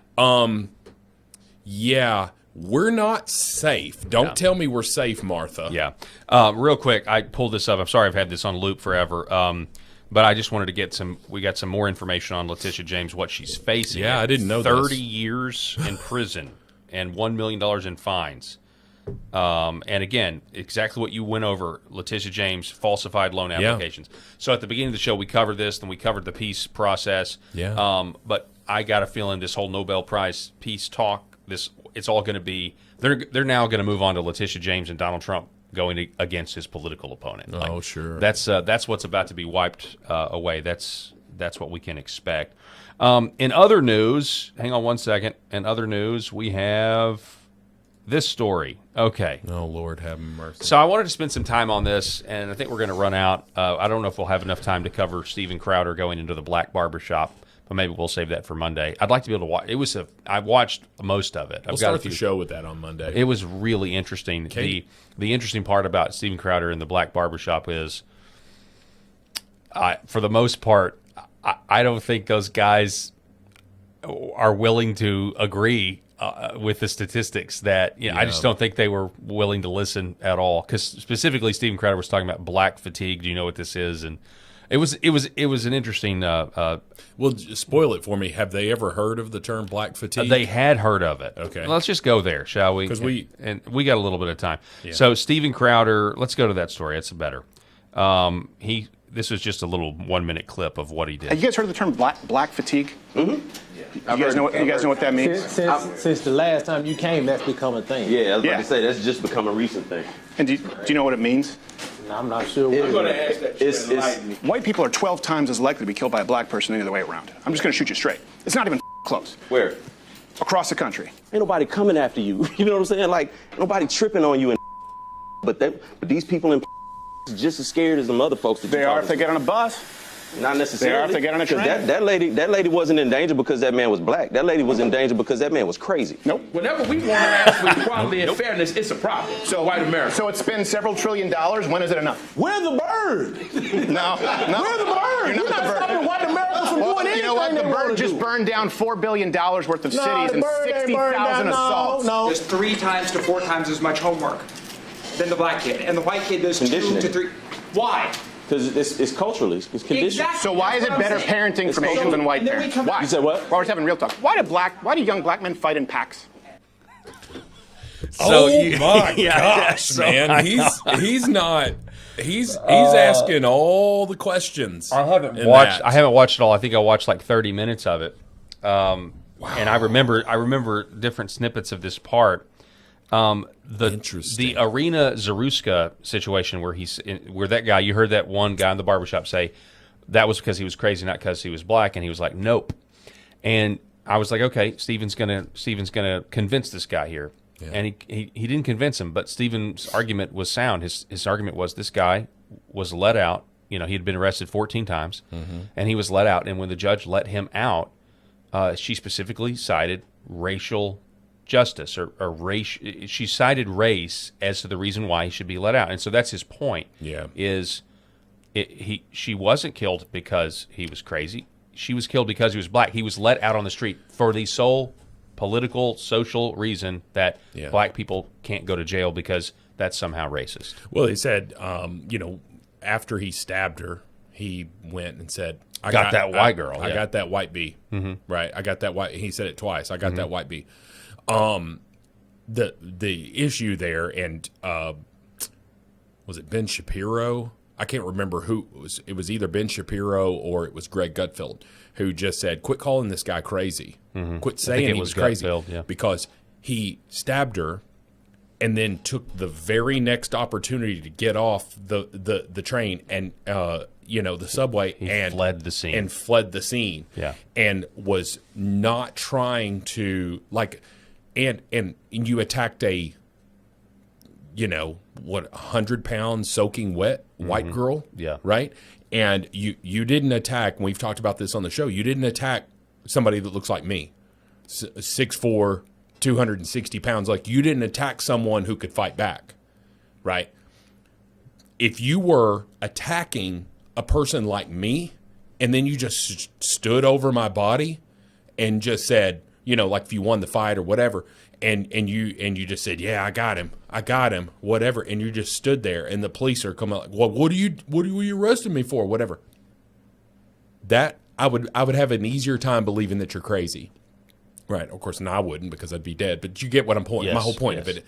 Yeah. We're not safe. Don't tell me we're safe, Martha. Yeah. Real quick, I pulled this up. I'm sorry I've had this on loop forever. But I just wanted to get we got some more information on Letitia James, what she's facing. Yeah, I didn't know 30 years in prison and $1 million in fines. And again, exactly what you went over, Letitia James, falsified loan applications. So at the beginning of the show, we covered this, then we covered the peace process. Yeah. But I got a feeling this whole Nobel Prize peace talk, it's all going to be, they're now going to move on to Letitia James and Donald Trump going against his political opponent. Sure. That's what's about to be wiped away. That's what we can expect. In other news, hang on one second. In other news, we have this story. Okay. Oh, Lord, have mercy. So I wanted to spend some time on this, and I think we're going to run out. I don't know if we'll have enough time to cover Steven Crowder going into the black barbershop, but maybe we'll save that for Monday. I'd like to be able to watch. I watched most of it. We'll start the show with that on Monday. It was really interesting. The interesting part about Steven Crowder in the black barbershop is, for the most part, I don't think those guys are willing to agree with the statistics. I just don't think they were willing to listen at all. Because specifically, Steven Crowder was talking about black fatigue. Do you know what this is? And it was an interesting. Well, spoil it for me. Have they ever heard of the term black fatigue? They had heard of it. Okay, let's just go there, shall we? Because we got a little bit of time. Yeah. So Steven Crowder, let's go to that story. It's better. This was just a little 1-minute clip of what he did. Have you guys heard of the term black fatigue? Mm-hmm. Yeah. You guys know what that means? Since the last time you came, that's become a thing. Yeah, I was about to say that's just become a recent thing. And do you know what it means? I'm not sure. I'm going to ask that. White people are 12 times as likely to be killed by a black person than the other way around. I'm just going to shoot you straight. It's not even close. Where? Across the country. Ain't nobody coming after you. You know what I'm saying? Like, nobody tripping on you. But these people in just as scared as them other folks. They are if they get on a bus. Not necessarily. They are if they get on a train. That lady wasn't in danger because that man was black. That lady was in danger because that man was crazy. Nope. Whenever we want to ask for equality and fairness, it's a problem. So white America. So it spends several $1 trillion. When is it enough? Where's the bird? No. Where's the bird? You're not stopping white America from doing anything. You know what? The bird just burned down $4 billion worth of cities and 60,000 assaults. No. Does 3 times to 4 times as much homework than the black kid, and the white kid does 2 to 3. Why? Because it's culturally, it's conditioned. Exactly. So why is it better parenting from Asians than white parents? Why? You said what? Well, we're having real talk. Why do young black men fight in packs? My gosh, man! He's asking all the questions. I haven't watched it all. I think I watched like 30 minutes of it. Wow. And I remember different snippets of this part. The Arena Zaruska situation where that guy, you heard that one guy in the barbershop say that was because he was crazy, not because he was black, and he was like, nope. And I was like, okay, Steven's gonna convince this guy here. Yeah. And he didn't convince him, but Steven's argument was sound. His argument was this guy was let out. You know, he had been arrested 14 times, and he was let out. And when the judge let him out, she specifically cited racial justice or race. She cited race as to the reason why he should be let out. And so that's his point. Yeah, she wasn't killed because he was crazy. She was killed because he was black. He was let out on the street for the sole political, social reason that black people can't go to jail because that's somehow racist. Well, he said, after he stabbed her, he went and said, I got that white girl. I got that white bee. Mm-hmm. Right. I got that white. He said it twice. I got that white bee. The issue there, and was it Ben Shapiro? I can't remember who it was. It was either Ben Shapiro or it was Greg Gutfeld who just said, quit calling this guy crazy. Mm-hmm. Quit saying he was crazy. Gutfeld, because he stabbed her and then took the very next opportunity to get off the train and the subway and fled the scene. Yeah. And was not trying to and you attacked a 100-pound soaking wet white girl. Yeah. Right? And you didn't attack, and we've talked about this on the show, you didn't attack somebody that looks like me. 6'4", 260 pounds. Like, you didn't attack someone who could fight back. Right? If you were attacking a person like me, and then you just stood over my body and just said, like if you won the fight or whatever, and you just said, yeah, I got him, whatever, and you just stood there, and the police are coming like, well, what are you arresting me for, whatever. That I would have an easier time believing that you're crazy, right? Of course, I wouldn't, because I'd be dead. But you get what I'm pointing. Yes, my whole point of it.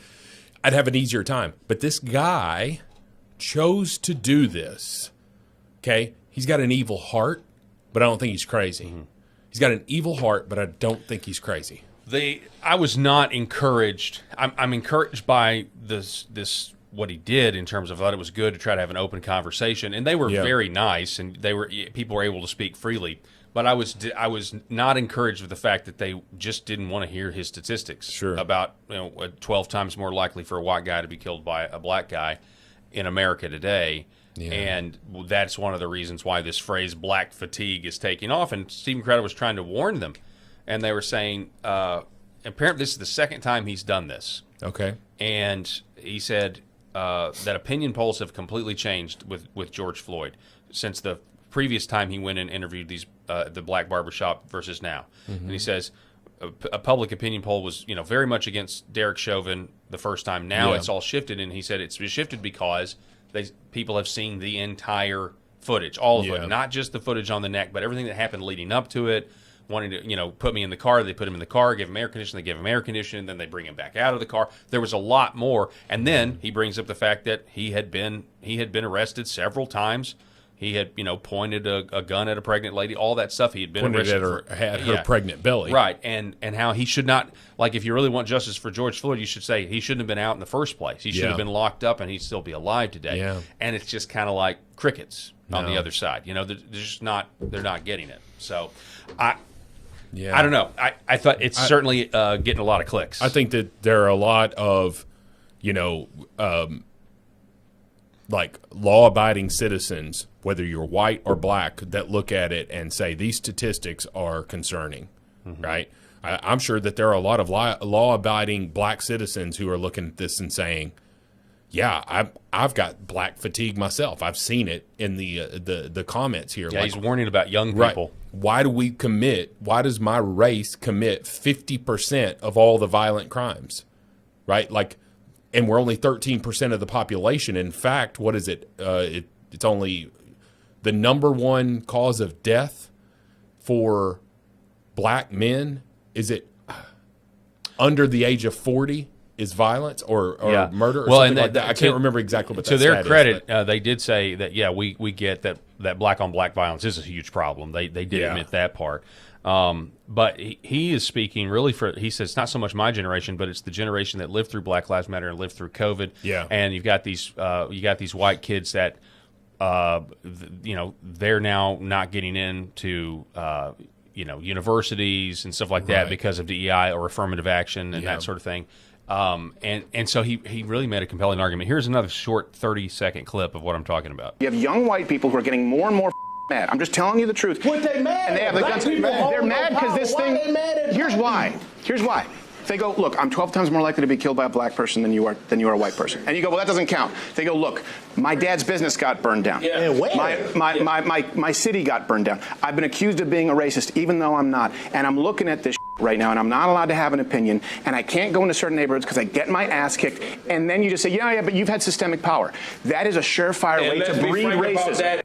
I'd have an easier time. But this guy chose to do this. Okay, he's got an evil heart, but I don't think he's crazy. Mm-hmm. He's got an evil heart, but I don't think he's crazy. I was not encouraged. I'm encouraged by this what he did in terms of thought it was good to try to have an open conversation, and they were very nice, and people were able to speak freely. But I was not encouraged with the fact that they just didn't want to hear his statistics about 12 times more likely for a white guy to be killed by a black guy in America today. Yeah. And that's one of the reasons why this phrase "black fatigue" is taking off. And Stephen Crowder was trying to warn them, and they were saying, apparently this is the second time he's done this. Okay. And he said that opinion polls have completely changed with George Floyd since the previous time he went and interviewed the black barbershop versus now. Mm-hmm. And he says a public opinion poll was very much against Derek Chauvin the first time. Now it's all shifted, and he said it's shifted because people have seen the entire footage, all of it, not just the footage on the neck, but everything that happened leading up to it. Wanting to, put me in the car, they put him in the car, give him air conditioning, they give him air conditioning, then they bring him back out of the car. There was a lot more, and then he brings up the fact that he had been arrested several times. He had, pointed a gun at a pregnant lady, all that stuff. He had been pointed arrested at her pregnant belly, right? And how he should not, if you really want justice for George Floyd, you should say he shouldn't have been out in the first place. He should have been locked up, and he'd still be alive today. Yeah. And it's just kind of like crickets on the other side. They're just not getting it. So, I don't know. I thought it's certainly getting a lot of clicks. I think that there are a lot of, law-abiding citizens, whether you're white or black, that look at it and say these statistics are concerning, right? I'm sure that there are a lot of law-abiding black citizens who are looking at this and saying, yeah, I've got black fatigue myself. I've seen it in the comments here. Yeah, he's warning about young people. Right. Why does my race commit 50% of all the violent crimes, right? And we're only 13% of the population. In fact, what is it? It's only the number one cause of death for black men. Is it under the age of 40 is violence or murder or something like that? I can't remember exactly what that to their stat credit, is, they did say that, we get that black-on-black violence is a huge problem. They did admit that part. But he is speaking really he says it's not so much my generation, but it's the generation that lived through Black Lives Matter and lived through COVID. Yeah. And you've got these white kids that, they're now not getting into, universities and stuff like that because of DEI or affirmative action and that sort of thing. And so he really made a compelling argument. Here's another short 30-second clip of what I'm talking about. You have young white people who are getting more and more mad. I'm just telling you the truth. What they mad? And they have the guns. They're mad because this thing. Here's why. They go, look, I'm 12 times more likely to be killed by a black person than you are a white person. And you go, well, that doesn't count. They go, look, my dad's business got burned down. Yeah. And where? My city got burned down. I've been accused of being a racist, even though I'm not. And I'm looking at this right now, and I'm not allowed to have an opinion, and I can't go into certain neighborhoods because I get my ass kicked, and then you just say, yeah, but you've had systemic power. That is a surefire way to breed racism.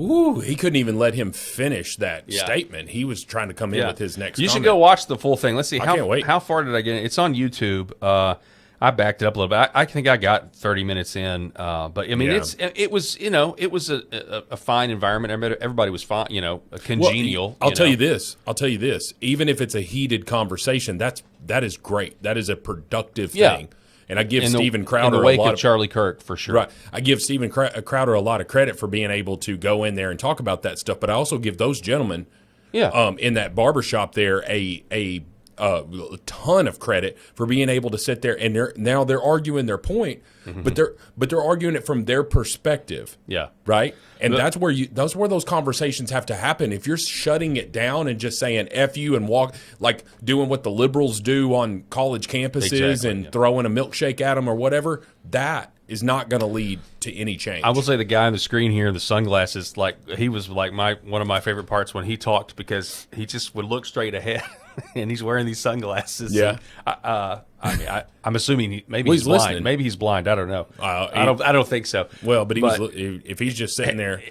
Ooh, he couldn't even let him finish that statement. He was trying to come in with his next You should comment. go watch the full thing. Let's see. I can't wait. How far did I get? It's on YouTube. I backed it up a little bit. I think I got 30 minutes in. But I mean, it was a fine environment. Everybody was fine. Congenial. Well, I'll tell you this. Even if it's a heated conversation, that is great. That is a productive thing. And I give Steven Crowder in the wake a lot of Charlie Kirk for sure. Right. I give Steven Crowder a lot of credit for being able to go in there and talk about that stuff. But I also give those gentlemen, in that barbershop there, a ton of credit for being able to sit there and they're arguing their point, but they're arguing it from their perspective. Yeah. Right. And that's where those conversations have to happen. If you're shutting it down and just saying F you and walk, like doing what the liberals do on college campuses and throwing a milkshake at them or whatever, that is not going to lead to any change. I will say the guy on the screen here in the sunglasses, he was like one of my favorite parts when he talked, because he just would look straight ahead. And he's wearing these sunglasses. Yeah, I'm assuming maybe he's blind. listening. Maybe he's blind. I don't know. I don't think so. Well, but if he's just sitting there,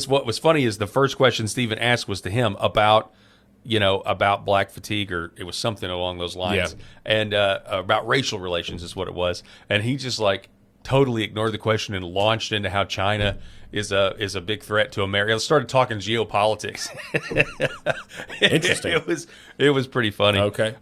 what was funny is the first question Stephen asked was to him about black fatigue, or it was something along those lines, and about racial relations is what it was, and he just totally ignored the question and launched into how China is a big threat to America. Started talking geopolitics. Interesting. It was pretty funny. Okay.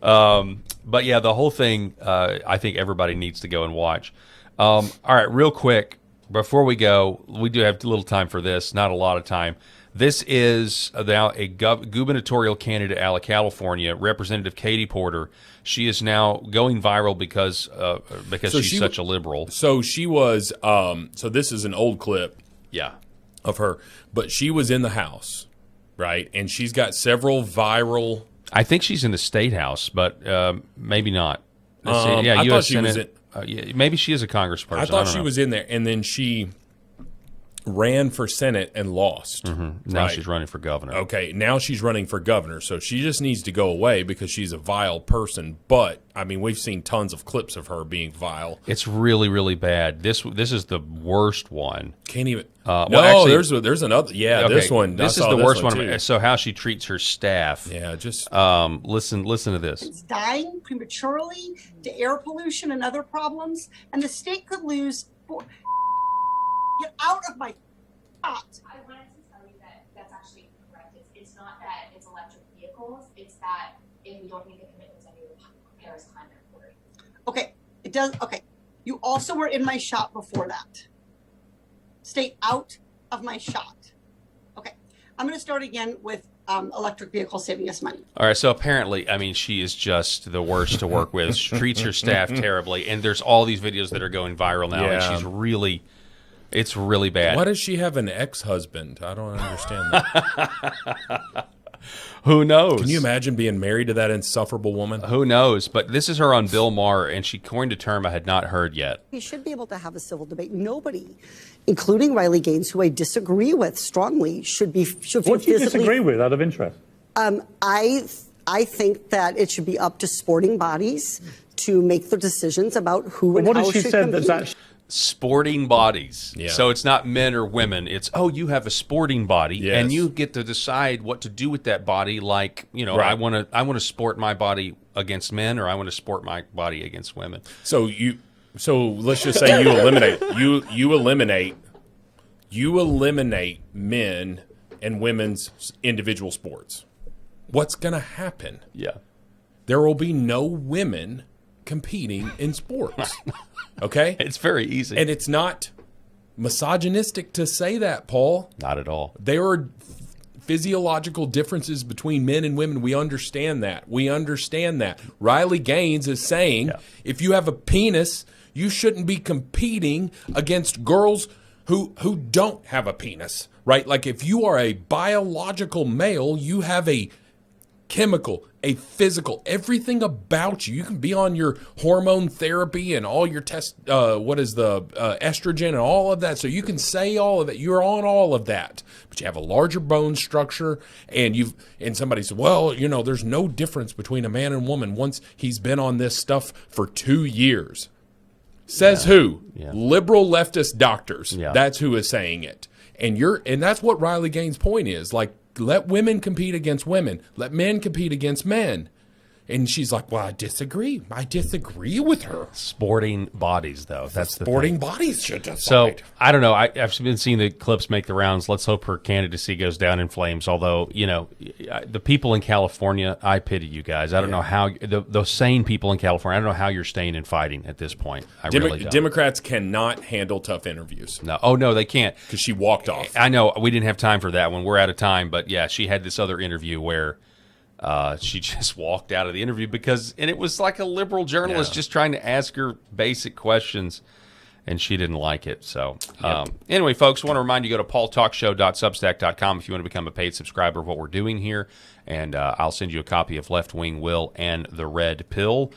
But yeah, the whole thing, I think everybody needs to go and watch. All right, real quick before we go, we do have a little time for this. Not a lot of time. This is now a gubernatorial candidate out of California, Representative Katie Porter. She is now going viral because she's such a liberal. So she was. So this is an old clip. Yeah, of her, but she was in the House, right? And she's got several viral. I think she's in the State House, but maybe not. I thought she was maybe she is a congressperson. I thought she was in there, and then she ran for Senate and lost. Now she's running for governor. Okay, now she's running for governor, so she just needs to go away because she's a vile person. But I mean, we've seen tons of clips of her being vile. It's really, really bad. This is the worst one. Can't even. Actually, there's another. Yeah, okay, this one. This is the worst one. So how she treats her staff. Yeah, just listen to this. It's dying prematurely to air pollution and other problems, and the state could lose. Get out of my spot. I wanted to tell you that that's actually incorrect. It's not that it's electric vehicles. It's that if we don't make the commitments under the Paris Climate Accord. Okay, it does. Okay, you also were in my shot before that. Stay out of my shot. Okay, I'm going to start again with electric vehicles saving us money. All right, so apparently, I mean, she is just the worst to work with. She treats her staff terribly, and there's all these videos that are going viral now, and she's really. It's really bad. Why does she have an ex-husband? I don't understand that. Who knows? Can you imagine being married to that insufferable woman? Who knows? But this is her on Bill Maher, and she coined a term I had not heard yet. We should be able to have a civil debate. Nobody, including Riley Gaines, who I disagree with strongly, should feel what do you disagree with, out of interest? I think that it should be up to sporting bodies to make the decisions about who and how should compete. Sporting bodies. Yeah. So it's not men or women. It's, you have a sporting body, and you get to decide what to do with that body. Like, right. I want to sport my body against men, or I want to sport my body against women. So let's just say you eliminate men and women's individual sports. What's going to happen? Yeah. There will be no women competing in sports. Okay? It's very easy. And it's not misogynistic to say that, Paul. Not at all. There are physiological differences between men and women. We understand that. Riley Gaines is saying if you have a penis, you shouldn't be competing against girls who don't have a penis, right? Like if you are a biological male, you have a chemical, a physical, everything about you. You can be on your hormone therapy and all your estrogen and all of that. So you can say all of it. You're on all of that, but you have a larger bone structure, and somebody said, well, there's no difference between a man and woman once he's been on this stuff for 2 years. Says who? Yeah. Liberal leftist doctors. Yeah. That's who is saying it. And that's what Riley Gaines' point is. Like, let women compete against women. Let men compete against men. And she's like, well, I disagree. I disagree with her. Sporting bodies, though. That's the sporting thing. Bodies should decide. So, I don't know. I've been seeing the clips make the rounds. Let's hope her candidacy goes down in flames. Although, the people in California, I pity you guys. I don't know how, those sane people in California, I don't know how you're staying and fighting at this point. I really don't. Democrats cannot handle tough interviews. No. Oh, no, they can't. Because she walked off. I know. We didn't have time for that one. We're out of time. But, yeah, she had this other interview where she just walked out of the interview and it was like a liberal journalist just trying to ask her basic questions, and she didn't like it. So anyway, folks, I want to remind you, go to paultalkshow.substack.com if you want to become a paid subscriber of what we're doing here, and I'll send you a copy of Left Wing Will and The Red Pill.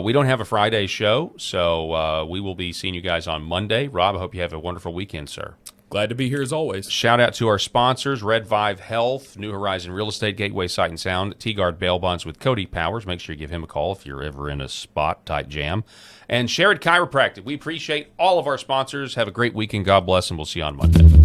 We don't have a Friday show, so we will be seeing you guys on Monday. Rob, I hope you have a wonderful weekend, sir. Glad to be here as always. Shout out to our sponsors, Red Vive Health, New Horizon Real Estate, Gateway Sight and Sound, T-Guard Bail Bonds with Cody Powers. Make sure you give him a call if you're ever in a spot-tight jam. And Sherrod Chiropractic. We appreciate all of our sponsors. Have a great weekend. God bless, and we'll see you on Monday.